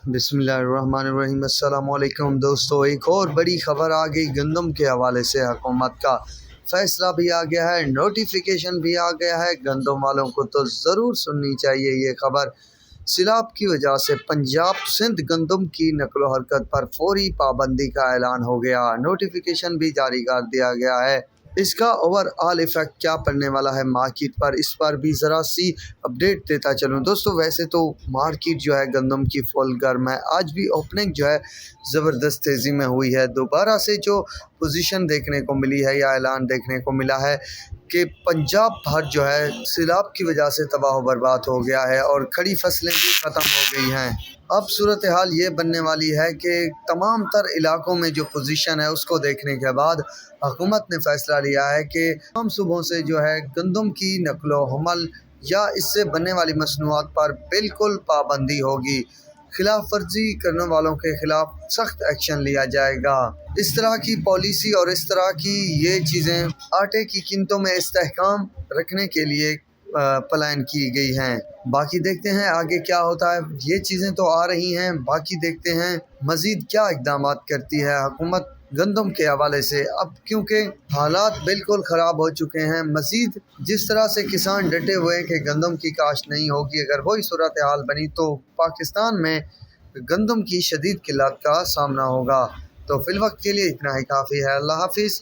बिस्मिल्लाहिर्रहमानिर्रहीम। अस्सलाम वालेकुम दोस्तों, एक और बड़ी ख़बर आ गई गंदम के हवाले से। हुकूमत का फ़ैसला भी आ गया है, नोटिफिकेशन भी आ गया है। गंदम वालों को तो ज़रूर सुननी चाहिए ये ख़बर। सैलाब की वजह से पंजाब सिंध गंदम की नकलो हरकत पर फौरी पाबंदी का ऐलान हो गया। नोटिफिकेशन भी जारी कर दिया गया है। इसका ओवरऑल इफ़ेक्ट क्या पड़ने वाला है मार्केट पर, इस पर भी ज़रा सी अपडेट देता चलूँ दोस्तों। वैसे तो मार्केट जो है गंदम की फुल गर्म है। आज भी ओपनिंग जो है ज़बरदस्त तेज़ी में हुई है। दोबारा से जो पोजीशन देखने को मिली है या ऐलान देखने को मिला है कि पंजाब भर जो है सैलाब की वजह से तबाह बर्बाद हो गया है और खड़ी फसलें भी ख़त्म हो गई हैं। अब सूरत हाल ये बनने वाली है कि तमाम तर इलाकों में जो पोजीशन है उसको देखने के बाद हुकूमत ने फ़ैसला लिया है कि तमाम सूबों से जो है गंदम की नकलो हमल या इससे बनने वाली मसनूआत पर बिल्कुल पाबंदी होगी। खिलाफ वर्जी करने वालों के खिलाफ सख्त एक्शन लिया जाएगा। इस तरह की पॉलिसी और इस तरह की ये चीज़ें आटे की कीमतों में इस्तेहकाम रखने के लिए प्लान की गई हैं। बाकी देखते हैं आगे क्या होता है। ये चीज़ें तो आ रही हैं, बाकी देखते हैं मज़ीद क्या इक़दामात करती है हुकूमत गंदम के हवाले से। अब क्योंकि हालात बिल्कुल ख़राब हो चुके हैं, मज़ीद जिस तरह से किसान डटे हुए हैं कि गंदम की काश्त नहीं होगी, अगर वही सूरत हाल बनी तो पाकिस्तान में गंदम की शदीद किल्लत का सामना होगा। तो फ़िलवक्त के लिए इतना ही काफ़ी है। अल्लाह हाफ़िज़।